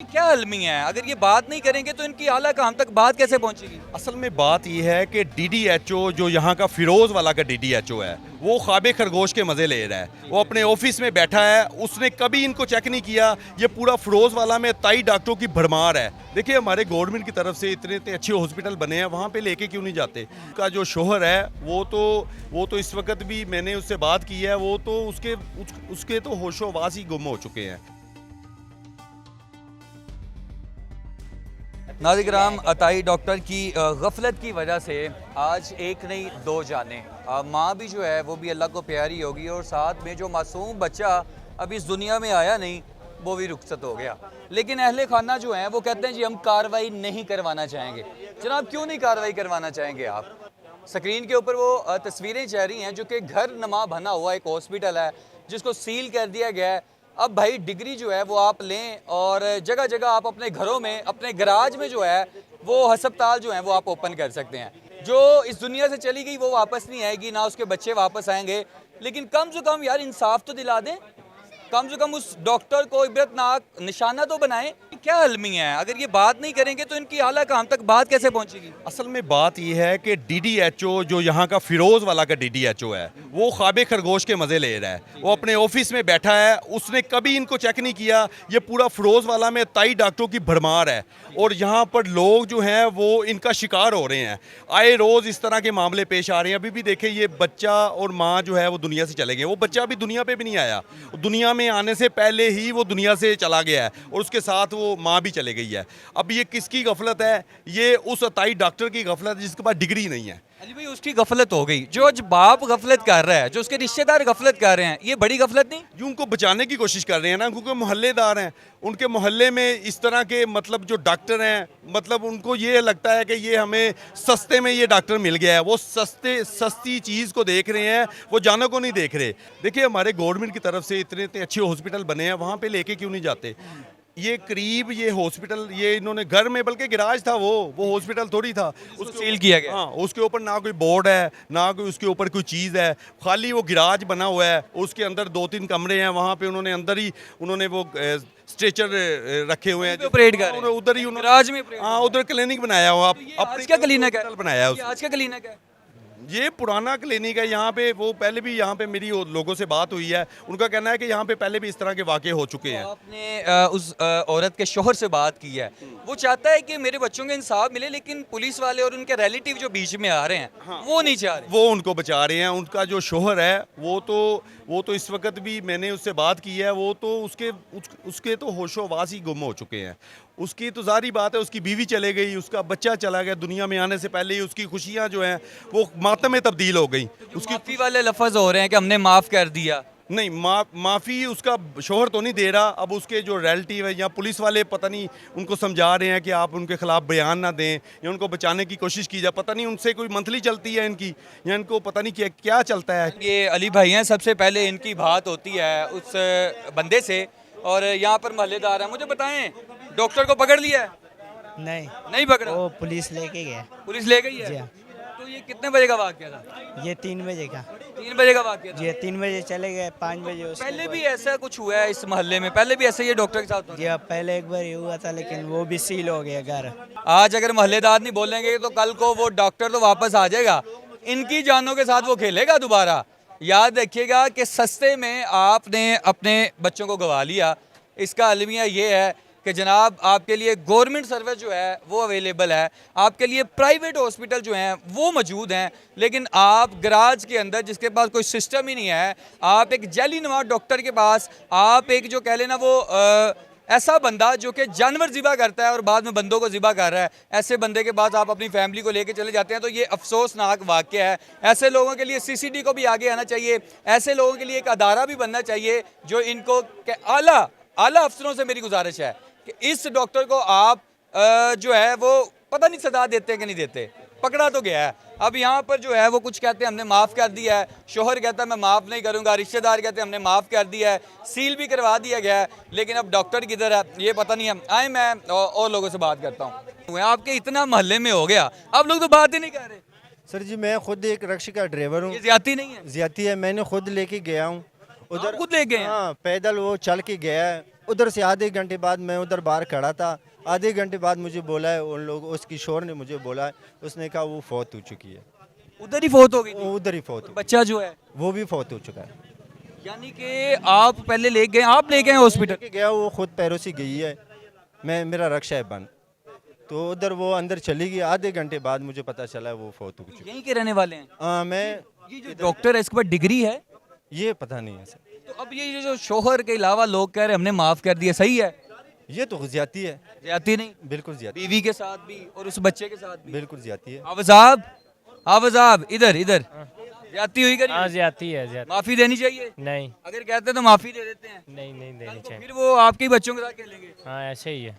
क्या अलमी है? अगर ये बात नहीं करेंगे तो इनकी आला काम तक बात कैसे पहुंचेगी? असल में बात यह है कि डीडीएचओ जो यहाँ का फिरोज़ वाला का डीडीएचओ है वो ख्वाबे खरगोश के मज़े ले रहा है। वो अपने ऑफिस में बैठा है, उसने कभी इनको चेक नहीं किया। ये पूरा फिरोज़ वाला में ताई डॉक्टरों की भरमार है। देखिए हमारे गवर्नमेंट की तरफ से इतने इतने अच्छे हॉस्पिटल बने हैं, वहाँ पे लेके क्यों नहीं जाते? का जो शोहर है वो तो इस वक्त भी मैंने उससे बात की है, वो तो उसके तो होशो-हवास ही गुम हो चुके हैं। नाज़िर-ए-किराम, अताई डॉक्टर की गफलत की वजह से आज एक नहीं दो जाने। माँ भी जो है वो भी अल्लाह को प्यारी होगी और साथ में जो मासूम बच्चा अभी इस दुनिया में आया नहीं वो भी रुखसत हो गया। लेकिन अहले खाना जो हैं वो कहते हैं जी हम कार्रवाई नहीं करवाना चाहेंगे। जनाब क्यों नहीं कार्रवाई करवाना चाहेंगे आप? स्क्रीन के ऊपर वो तस्वीरें जा रही हैं जो कि घर नमा बना हुआ एक हॉस्पिटल है जिसको सील कर दिया गया है। अब भाई डिग्री जो है वो आप लें और जगह जगह आप अपने घरों में अपने गराज में जो है वो हस्पताल जो है वो आप ओपन कर सकते हैं। जो इस दुनिया से चली गई वो वापस नहीं आएगी, ना उसके बच्चे वापस आएंगे। लेकिन कम से कम यार इंसाफ तो दिला दें, कम से कम उस डॉक्टर को इबरतनाक निशाना तो बनाएं। क्या अलमी है? अगर ये बात नहीं करेंगे तो इनकी आला काम तक बात कैसे पहुंचेगी? असल में बात यह है कि डीडीएचओ जो यहाँ का फिरोज़ वाला का डीडीएचओ है वो ख्वाबे खरगोश के मज़े ले रहा है। वो अपने ऑफिस में बैठा है, उसने कभी इनको चेक नहीं किया। ये पूरा फिरोज़ वाला में ताई डॉक्टरों की भरमार है और यहाँ पर लोग जो हैं वो इनका शिकार हो रहे हैं। आए रोज़ इस तरह के मामले पेश आ रहे हैं। अभी भी देखें, ये बच्चा और माँ जो है वो दुनिया से चले गए। वो बच्चा अभी दुनिया पे भी नहीं आया, दुनिया में आने से पहले ही वो दुनिया से चला गया है और उसके साथ वो माँ भी चले गई है। अब ये किसकी गफलत है? ये उस अताई डॉक्टर की गफलत है जिसके पास डिग्री नहीं है। अली भाई उसकी गफलत हो गई, जो आज बाप गफलत कर रहा है, जो उसके रिश्तेदार गफलत कर रहे हैं, ये बड़ी गफलत नहीं? जो उनको बचाने की कोशिश कर रहे हैं ना, क्योंकि मोहल्लेदार हैं, उनके मोहल्ले में इस तरह के मतलब जो डॉक्टर हैं, मतलब उनको ये लगता है कि ये हमें सस्ते में ये डॉक्टर मिल गया है। वो सस्ती चीज़ को देख रहे हैं, वो जानों को नहीं देख रहे। देखिए हमारे गवर्नमेंट की तरफ से इतने इतने अच्छे हॉस्पिटल बने हैं, वहाँ पे लेके क्यों नहीं जाते? ये करीब ये हॉस्पिटल ये इन्होंने घर में, बल्कि गिराज था, वो हॉस्पिटल थोड़ी था। उसको सील किया गया। हाँ, उसके ऊपर ना कोई बोर्ड है, ना कोई उसके ऊपर कोई चीज़ है, खाली वो गिराज बना हुआ है। उसके अंदर 2-3 कमरे हैं, वहाँ पे उन्होंने अंदर ही उन्होंने वो स्ट्रेचर रखे हुए हैं, ऑपरेट कर रहे हैं। उधर ही उन्होंने गैराज में ऑपरेट। हाँ उधर क्लिनिक बनाया हुआ। आज क्या क्लिनिक है? बनाया है ये आज क्या क्लिनिक है? ये पुराना क्लिनिक है। यहाँ पे वो पहले भी यहाँ पे मेरी लोगों से बात हुई है, उनका कहना है कि यहाँ पे पहले भी इस तरह के वाक़े हो चुके हैं। आपने उस औरत के शोहर से बात की है, वो चाहता है कि मेरे बच्चों को इंसाफ मिले, लेकिन पुलिस वाले और उनके रिलेटिव जो बीच में आ रहे हैं वो नहीं चाह रहे। वो उनको बचा रहे हैं। उनका जो शोहर है वो तो इस वक्त भी मैंने उससे बात की है, वो तो उसके तो होशो-हवास ही गुम हो चुके हैं। उसकी तो ज़ाहिर बात है, उसकी बीवी चले गई, उसका बच्चा चला गया, दुनिया में आने से पहले ही उसकी खुशियाँ जो हैं वो मातम में तब्दील हो गई। उसकी माफी वाले लफ्ज हो रहे हैं कि हमने माफ कर दिया। नहीं, माफ़ी उसका शोहर तो नहीं दे रहा। अब उसके जो रिलेटिव है या पुलिस वाले पता नहीं उनको समझा रहे हैं कि आप उनके खिलाफ बयान ना दें या उनको बचाने की कोशिश की जाए। पता नहीं उनसे कोई मंथली चलती है इनकी, या इनको पता नहीं क्या चलता है। ये अली भाई हैं, सबसे पहले इनकी बात होती है उस बंदे से और यहाँ पर मोहल्लेदार हैं। मुझे बताएं, डॉक्टर को पकड़ लिया है? नहीं पकड़ा। वो पुलिस लेके गया। पुलिस ले गई जी है? हाँ। तो ये कितने बजे का वाकया था? ये 3 बजे का। 3 बजे का वाकया था। जी 3 बजे चले गए, 5 बजे उसको पहले भी ऐसा कुछ हुआ है इस मोहल्ले में? पहले भी ऐसे ही डॉक्टर के साथ होता जी हाँ, पहले एक बार ये हुआ था, लेकिन वो भी सील हो गया घर। है? आज अगर मोहल्लेदार नहीं बोलेंगे तो कल को वो डॉक्टर तो वापस आ जाएगा, इनकी जानों के साथ वो खेलेगा दोबारा। याद रखिएगा कि सस्ते में आपने अपने बच्चों को गवा लिया। इसका अलमिया ये है कि जनाब आपके लिए गवर्नमेंट सर्विस जो है वो अवेलेबल है, आपके लिए प्राइवेट हॉस्पिटल जो हैं वो मौजूद हैं, लेकिन आप गराज के अंदर जिसके पास कोई सिस्टम ही नहीं है, आप एक जैली नवाज डॉक्टर के पास, आप एक जो कह लेना वो ऐसा बंदा जो कि जानवर ज़िबा करता है और बाद में बंदों को ज़िबा कर रहा है, ऐसे बंदे के पास आप अपनी फैमिली को लेके चले जाते हैं, तो ये अफसोसनाक वाक़या है। ऐसे लोगों के लिए सीसीडी को भी आगे आना चाहिए। ऐसे लोगों के लिए एक अदारा भी बनना चाहिए जो इनको आला अफसरों से मेरी गुजारिश है कि इस डॉक्टर को आप जो है वो पता नहीं सजा देते कि नहीं देते। पकड़ा तो गया है, अब यहाँ पर जो है वो कुछ कहते हैं हमने माफ़ कर दिया है, शोहर कहता है मैं माफ़ नहीं करूँगा, रिश्तेदार कहते हैं हमने माफ़ कर दिया है, सील भी करवा दिया गया है, लेकिन अब डॉक्टर किधर है ये पता नहीं है। आए मैं और लोगों से बात करता हूँ। आपके इतना मोहल्ले में हो गया, अब लोग तो बात ही नहीं कर रहे। सर जी, मैं खुद एक रिक्शे का ड्राइवर हूँ। ये ज्यादती नहीं है? ज्यादती है, मैंने खुद लेके गया हूँ उधर। खुद ले गए हैं? हाँ, पैदल वो चल के गया है। उधर से आधे घंटे बाद मैं उधर बाहर खड़ा था, आधे घंटे बाद मुझे बोला है उन लोग, उसकी शोर ने मुझे बोला है, उसने कहा वो फौत हो चुकी है, उधर ही फौत हो गई थी। वो उधर ही फौत हो बच्चा जो है वो भी फौत हो चुका है। यानी कि आप पहले ले गए, आप ले गए हॉस्पिटल। लेके गया वो खुद पैरों से गई है, मैं मेरा रक्षा है बंद, तो उधर वो अंदर चली गई, आधे घंटे बाद मुझे पता चला वो फौत हो चुकी है। यहीं के रहने वाले हैं। मैं ये जो डॉक्टर है इसके पास डिग्री है। ये पता नहीं है सर, तो अब ये जो शोहर के अलावा लोग कह रहे हैं हमने माफ कर दिया, सही है? ये तो ज्यादती है, ज्यादती नहीं, बिल्कुल ज्यादती, बीवी के साथ भी और उस बच्चे के साथ भी। बिल्कुल ज्यादती है। हाफिज साहब इधर इधर ज्यादती हुई करी, हाँ ज्यादती है ज्यादा। माफी देनी चाहिए। नहीं अगर कहते हैं तो माफी दे देते हैं, नहीं नहीं देनी तो चाहिए। फिर वो आपके ही बच्चों के साथ खेलेंगे। हाँ ऐसे ही है।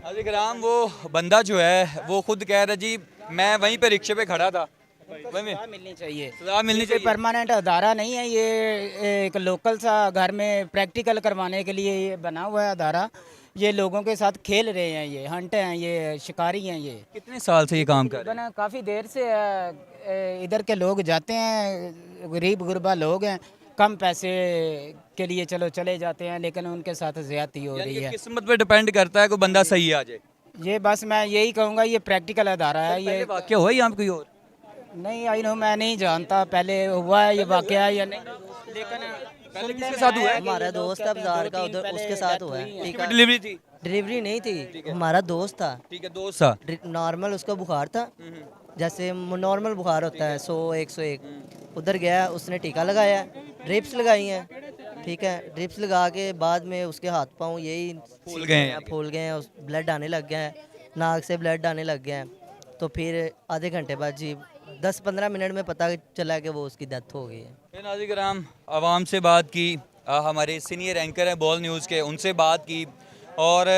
अजी कराम, वो बंदा जो है वो खुद कह रहा जी मैं वहीं पे रिक्शे पे खड़ा था, वहीं में मिलनी चाहिए। सजा मिलनी कोई चाहिए। परमानेंट अदारा नहीं है ये, एक लोकल सा घर में प्रैक्टिकल करवाने के लिए ये बना हुआ है अदारा। ये लोगों के साथ खेल रहे हैं, ये हंट हैं, ये शिकारी हैं। ये कितने साल से ये काम कर रहे हैं? बना काफ़ी देर से इधर के लोग जाते हैं, गरीब गुरबा लोग हैं, कम पैसे के लिए चलो चले जाते हैं, लेकिन उनके साथ ज़्यादती हो यानी रही कि है। किस्मत पे डिपेंड करता है कोई बंदा सही आ जाए। ये बस मैं यही कहूँगा, ये प्रैक्टिकल अदारा है पहले ये। वाकया हुआ यहाँ पे कोई और? नहीं आई नो, मैं नहीं जानता पहले हुआ है ये वाकया या नहीं, लेकिन पहले किसके साथ हुआ है? हमारा दोस्त है बाजार का, उधर उसके साथ हुआ है। ठीक उसकी है, डिलीवरी थी। डिलीवरी नहीं थी, हमारा दोस्त था, ठीक है, दोस्त था। नॉर्मल उसका बुखार था, जैसे नॉर्मल बुखार होता है 100 101। उधर गया, उसने टीका लगाया, ड्रिप्स लगाई हैं, ठीक है, ड्रिप्स लगा के बाद में उसके हाथ पाँव यही फूल गए हैं। फूल गए हैं, ब्लड आने लग गया है, नाक से ब्लड आने लग गया है। तो फिर आधे घंटे बाद जी 10-15 मिनट में पता चला कि वो उसकी डेथ हो गई है। फिर नाज़रीन कराम, आवाम से बात की, हमारे सीनियर एंकर हैं बॉल न्यूज़ के, उनसे बात की, और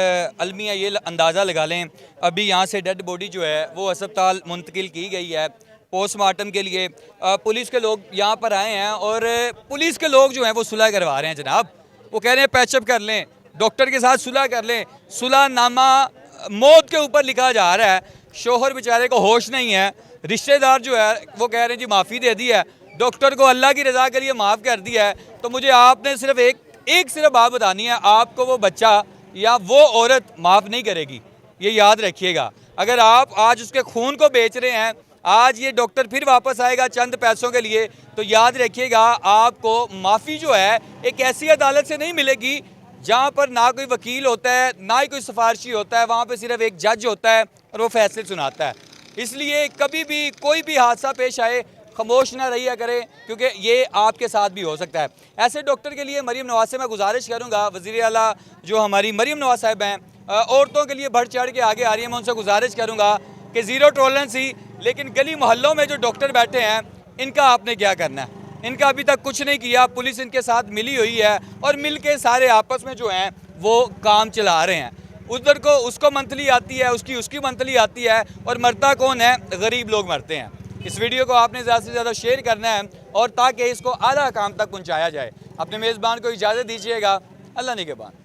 अलमिया ये अंदाज़ा लगा लें अभी यहाँ से डेड बॉडी जो है वो अस्पताल मुंतकिल की गई है पोस्टमार्टम के लिए। पुलिस के लोग यहाँ पर आए हैं और पुलिस के लोग जो हैं वो सुलह करवा रहे हैं जनाब। वो कह रहे हैं पैचअप कर लें, डॉक्टर के साथ सुलह कर लें। सुलहनामा मौत के ऊपर लिखा जा रहा है, शोहर बेचारे को होश नहीं है, रिश्तेदार जो है वो कह रहे हैं जी माफ़ी दे दी है, डॉक्टर को अल्लाह की रज़ा के लिए माफ़ कर दिया है। तो मुझे आपने सिर्फ एक सिर्फ बात बतानी है, आपको वो बच्चा या वो औरत माफ़ नहीं करेगी, ये याद रखिएगा। अगर आप आज उसके खून को बेच रहे हैं, आज ये डॉक्टर फिर वापस आएगा चंद पैसों के लिए, तो याद रखिएगा आपको माफ़ी जो है एक ऐसी अदालत से नहीं मिलेगी जहाँ पर ना कोई वकील होता है ना ही कोई सिफारशी होता है, वहाँ पे सिर्फ एक जज होता है और वो फैसले सुनाता है। इसलिए कभी भी कोई भी हादसा पेश आए खामोश ना रहिया करें, क्योंकि ये आपके साथ भी हो सकता है। ऐसे डॉक्टर के लिए मरीम नवाज से मैं गुजारिश करूँगा, वज़ीर आला जो हमारी मरीम नवाज साहब हैं, औरतों के लिए बढ़ चढ़ के आगे आ रही है, मैं उनसे गुजारिश करूँगा कि ज़ीरो टॉलरेंस ही, लेकिन गली मोहल्लों में जो डॉक्टर बैठे हैं इनका आपने क्या करना है? इनका अभी तक कुछ नहीं किया, पुलिस इनके साथ मिली हुई है और मिल के सारे आपस में जो हैं वो काम चला रहे हैं। उधर को उसको मंथली आती है, उसकी मंथली आती है, और मरता कौन है? गरीब लोग मरते हैं। इस वीडियो को आपने ज़्यादा से ज़्यादा शेयर करना है और ताकि इसको आला काम तक पहुँचाया जाए। अपने मेज़बान को इजाज़त दीजिएगा। अल्लाह निगहबान।